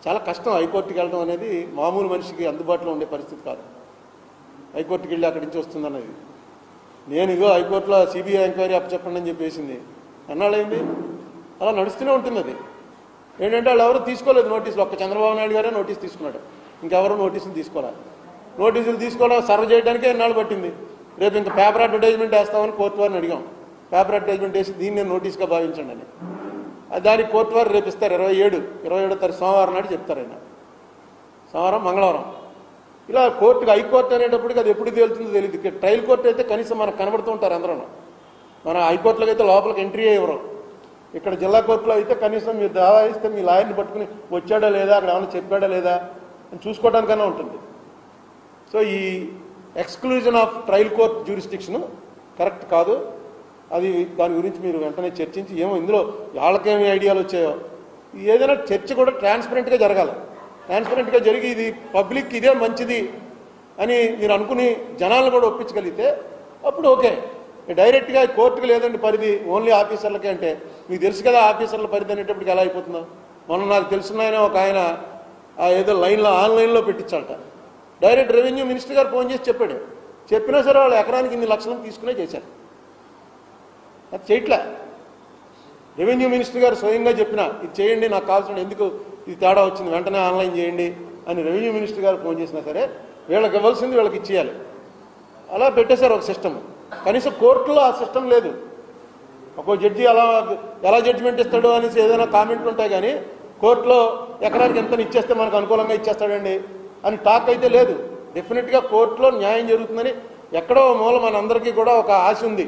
చాలా కష్టం హైకోర్టుకి వెళ్ళడం అనేది మామూలు మనిషికి అందుబాటులో ఉండే పరిస్థితి కాదు. హైకోర్టుకి వెళ్ళి అక్కడి నుంచి వస్తుందన్నది. నేను ఇగో హైకోర్టులో సిబిఐ ఎంక్వైరీ అప్పచెప్పండి అని చెప్పేసింది. ఎన్నాళ్ళైంది? అలా నడుస్తూనే ఉంటుంది. అది ఏంటంటే వాళ్ళు ఎవరు తీసుకోలేదు నోటీసులు. ఒక్క చంద్రబాబు నాయుడు గారే నోటీస్ తీసుకున్నాడు, ఇంకెవరు నోటీసులు తీసుకోవాలి. నోటీసులు తీసుకోవడం సర్వ్ చేయడానికే ఎన్నాళ్ళు పట్టింది. రేపు ఇంకా పేపర్ అడ్వర్టైజ్మెంట్ వేస్తామని కోర్టు వారిని అడిగాం. పేపర్ అడ్వర్టైజ్మెంట్ వేసి దీన్ని నేను నోటీస్గా భావించండి అని. దానికి కోర్టు వారు రేపు ఇస్తారు. 27వ తారీఖు సోమవారం నాడు చెప్తారు. ఆయన సోమవారం మంగళవారం ఇలా కోర్టుకి హైకోర్టు అనేటప్పటికి అది ఎప్పుడు తేలుతుందో తెలియదు. ఇక్కడ ట్రయల్ కోర్టు అయితే కనీసం మనకు కనబడుతూ ఉంటారు అందరూ. మన హైకోర్టులోకి అయితే లోపలికి ఎంట్రీ ఇవ్వరు. ఇక్కడ జిల్లా కోర్టులో అయితే కనీసం మీరు దావా ఇస్తే మీ లాయర్ని పట్టుకుని వచ్చాడా లేదా, అక్కడ ఏమైనా చెప్పాడా లేదా అని చూసుకోవడానికైనా ఉంటుంది. సో ఈ exclusion of trial court jurisdiction correct కాదు. అది దాని గురించి మీరు వెంటనే చర్చించి ఏమో ఇందులో వాళ్ళకేమి ఐడియాలు వచ్చాయో ఏదైనా చర్చ కూడా ట్రాన్స్పరెంట్గా జరగాలి. ట్రాన్స్పరెంట్గా జరిగి ఇది పబ్లిక్ ఇదే మంచిది అని మీరు అనుకుని జనాలను కూడా ఒప్పించగలిగితే అప్పుడు ఓకే. డైరెక్ట్గా కోర్టుకు లేదండి పరిధి, ఓన్లీ ఆఫీసర్లకే అంటే మీకు తెలుసు కదా ఆఫీసర్ల పరిధి అనేటప్పటికి ఎలా అయిపోతుందో. మొన్న నాకు తెలిసిన ఆయన ఒక ఆయన ఏదో లైన్లో ఆన్లైన్లో పెట్టించాలట. డైరెక్ట్ రెవెన్యూ మినిస్టర్ గారు ఫోన్ చేసి చెప్పాడు. చెప్పినా సరే వాళ్ళు ఎకరానికి ఇన్ని లక్షలను తీసుకునే చేశారు. అది చేయట్లే. రెవెన్యూ మినిస్టర్ గారు స్వయంగా చెప్పినా ఇది చేయండి, నాకు కావాల్సిన ఎందుకు ఇది తేడా వచ్చింది వెంటనే ఆన్లైన్ చేయండి అని రెవెన్యూ మినిస్టర్ గారు ఫోన్ చేసినా సరే వీళ్ళకి ఇవ్వాల్సింది వీళ్ళకి ఇచ్చేయాలి. అలా పెట్టేశారు ఒక సిస్టమ్. కనీసం కోర్టులో ఆ సిస్టమ్ లేదు. ఒక్కో జడ్జి అలా ఎలా జడ్జిమెంట్ ఇస్తాడు అనేసి ఏదైనా కామెంట్లు ఉంటాయి, కానీ కోర్టులో ఎకరానికి ఎంత ఇచ్చేస్తే మనకు అనుకూలంగా ఇచ్చేస్తాడండి అని టాక్ అయితే లేదు. డెఫినెట్గా కోర్టులో న్యాయం జరుగుతుందని ఎక్కడో మూల మనందరికీ కూడా ఒక ఆశ ఉంది.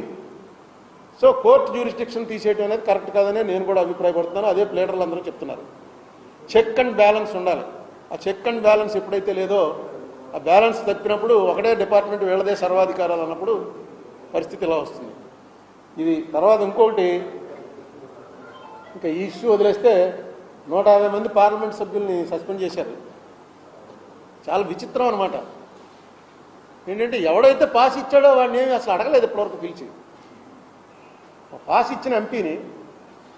సో కోర్టు జ్యూరిస్డిక్షన్ తీసేయడం అనేది కరెక్ట్ కాదని నేను కూడా అభిప్రాయపడుతున్నాను. అదే ప్లేడర్లు అందరూ చెప్తున్నారు. చెక్ అండ్ బ్యాలెన్స్ ఉండాలి. ఆ చెక్ అండ్ బ్యాలెన్స్ ఎప్పుడైతే లేదో, ఆ బ్యాలెన్స్ తప్పినప్పుడు ఒకటే డిపార్ట్మెంట్ వీళ్ళదే సర్వాధికారాలు అన్నప్పుడు పరిస్థితి ఇలా వస్తుంది. ఇది తర్వాత ఇంకొకటి, ఇంకా ఈ ఇష్యూ వదిలేస్తే 150 మంది పార్లమెంట్ సభ్యుల్ని సస్పెండ్ చేశారు. చాలా విచిత్రం అనమాట. ఏంటంటే ఎవడైతే పాస్ ఇచ్చాడో వాడిని ఏమి అసలు అడగలేదు ఇప్పటివరకు పిలిచి. పాస్ ఇచ్చిన ఎంపీని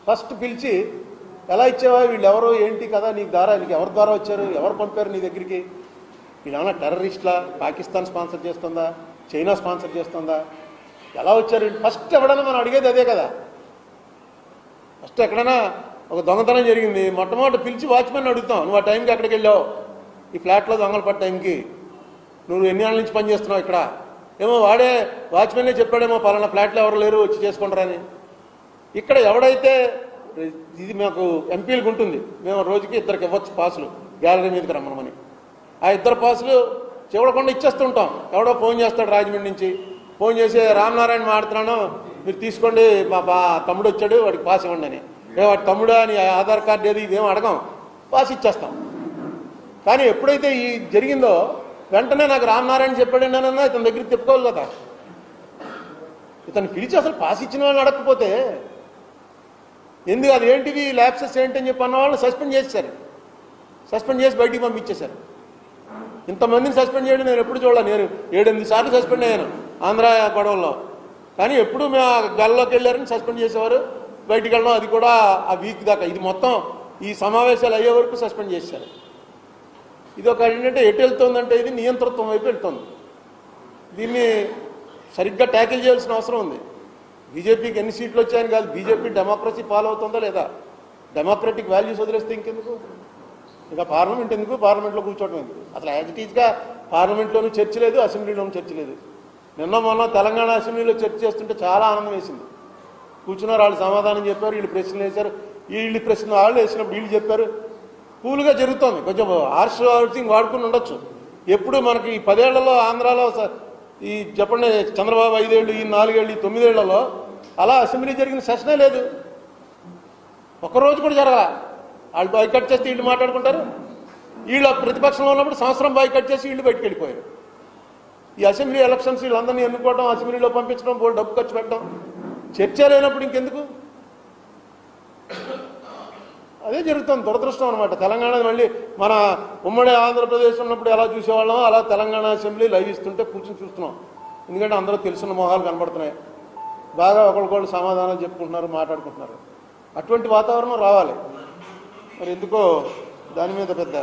ఫస్ట్ పిలిచి ఎలా ఇచ్చావా, వీళ్ళు ఎవరో ఏంటి కదా, నీకు ద్వారా నీకు ఎవరి ద్వారా వచ్చారు, ఎవరు పంపారు నీ దగ్గరికి, వీళ్ళేమన్నా టెర్రరిస్ట్లా, పాకిస్తాన్ స్పాన్సర్ చేస్తుందా, చైనా స్పాన్సర్ చేస్తుందా, ఎలా వచ్చారు ఫస్ట్ ఎవడన్నా మనం అడిగేది అదే కదా. ఫస్ట్ ఎక్కడైనా ఒక దొంగతనం జరిగింది మొట్టమొదటి పిలిచి వాచ్మెన్ అడుగుతాం, నువ్వు ఆ టైంకి ఎక్కడికి వెళ్ళావు, ఈ ఫ్లాట్లో దొంగలు పడ్డ టైంకి నువ్వు ఎన్ని ఏళ్ళ నుంచి పనిచేస్తున్నావు ఇక్కడ, ఏమో వాడే వాచ్మెన్నే చెప్పాడేమో పలానా ఫ్లాట్లో ఎవరు లేరు వచ్చి చేసుకుంటారని. ఇక్కడ ఎవడైతే ఇది మాకు ఎంపీలకు ఉంటుంది, మేము రోజుకి ఇద్దరికి ఇవ్వచ్చు పాసులు గ్యాలరీ మీదకి రమ్మనమని, ఆ ఇద్దరు పాసులు చూడకుండా ఇచ్చేస్తుంటాం. ఎవడో ఫోన్ చేస్తాడు రాజమండ్రి నుంచి, ఫోన్ చేసి రామనారాయణ మాడుతున్నాను మీరు తీసుకోండి, మా తమ్ముడు వచ్చాడు వాడికి పాస్ ఇవ్వండి అని. వాడి తమ్ముడు అని ఆధార్ కార్డు ఏది ఇదేమో అడగం, పాస్ ఇచ్చేస్తాం. కానీ ఎప్పుడైతే ఈ జరిగిందో వెంటనే నాకు రామనారాయణ చెప్పాడండి అన్న ఇతని దగ్గరికి తిప్పుకోవాలి కదా. ఇతను పిలిచి అసలు పాస్ ఇచ్చిన వాళ్ళని అడగకపోతే ఎందుకు, అది ఏంటిది ల్యాప్సెస్ ఏంటని చెప్పి అన్న వాళ్ళని సస్పెండ్ చేశారు. సస్పెండ్ చేసి బయటికి పంపించేశారు. ఇంతమందిని సస్పెండ్ చేయడం నేను ఎప్పుడు చూడాలి. నేను 7-8 సార్లు సస్పెండ్ అయ్యాను ఆంధ్ర గొడవల్లో. కానీ ఎప్పుడు మేము గల్లోకి వెళ్ళారని సస్పెండ్ చేసేవారు, బయటికి వెళ్ళడం అది కూడా ఆ వీక్ దాకా. ఇది మొత్తం ఈ సమావేశాలు అయ్యే వరకు సస్పెండ్ చేశారు. ఇది ఒక ఏంటంటే ఎటు వెళ్తుందంటే ఇది నియంతృత్వం వైపు వెళ్తుంది. దీన్ని సరిగ్గా ట్యాకిల్ చేయాల్సిన అవసరం ఉంది. బీజేపీకి ఎన్ని సీట్లు వచ్చాయని కాదు, బీజేపీ డెమోక్రసీ ఫాలో అవుతుందా లేదా, డెమోక్రటిక్ వాల్యూస్ వదిలేస్తే ఇంకెందుకు, ఇంకా పార్లమెంట్ ఎందుకు, పార్లమెంట్లో కూర్చోవడం ఎందుకు. అసలు యాజ్ ఇట్ ఈజ్గా పార్లమెంట్లోనూ చర్చ లేదు, అసెంబ్లీలోనూ చర్చ లేదు. నిన్న మొన్న తెలంగాణ అసెంబ్లీలో చర్చ చేస్తుంటే చాలా ఆనందం వేసింది. కూర్చున్నారు, వాళ్ళు సమాధానం చెప్పారు, వీళ్ళు ప్రశ్నలు వేశారు, వీళ్ళు ప్రశ్నలు వాళ్ళు వేసినప్పుడు వీళ్ళు చెప్పారు. కూల్గా జరుగుతోంది. కొంచెం హార్ష్ వర్డింగ్ వాడుకుని ఉండొచ్చు. ఎప్పుడు మనకి ఈ 10 ఏళ్లలో ఆంధ్రాలో ఈ చెప్పండి చంద్రబాబు 5 ఏళ్ళు, ఈ 4 ఏళ్ళు, ఈ 9 ఏళ్లలో అలా అసెంబ్లీ జరిగిన సెషనే లేదు. ఒక్కరోజు కూడా జరగాల. వాళ్ళు బాయ్కట్ చేస్తే వీళ్ళు మాట్లాడుకుంటారు, వీళ్ళు ప్రతిపక్షంలో ఉన్నప్పుడు సంవత్సరం బాయ్కట్ చేసి వీళ్ళు బయటకు వెళ్ళిపోయారు. ఈ అసెంబ్లీ ఎలక్షన్స్ వీళ్ళందరినీ ఎన్నుకోవడం, అసెంబ్లీలో పంపించడం, డబ్బు ఖర్చు పెట్టడం, చర్చ లేనప్పుడు ఇంకెందుకు. అదే జరుగుతుంది. దురదృష్టం అనమాట. తెలంగాణ మళ్ళీ మన ఉమ్మడి ఆంధ్రప్రదేశ్ ఉన్నప్పుడు ఎలా చూసేవాళ్ళం అలా తెలంగాణ అసెంబ్లీ లైవ్ ఇస్తుంటే కూర్చొని చూస్తున్నాం. ఎందుకంటే అందరూ తెలుసున్న మొహాలు కనబడుతున్నాయి, బాగా ఒకరికొకళ్ళు సమాధానాలు చెప్పుకుంటున్నారు, మాట్లాడుకుంటున్నారు. అటువంటి వాతావరణం రావాలి. మరి ఎందుకో దాని మీద పెద్ద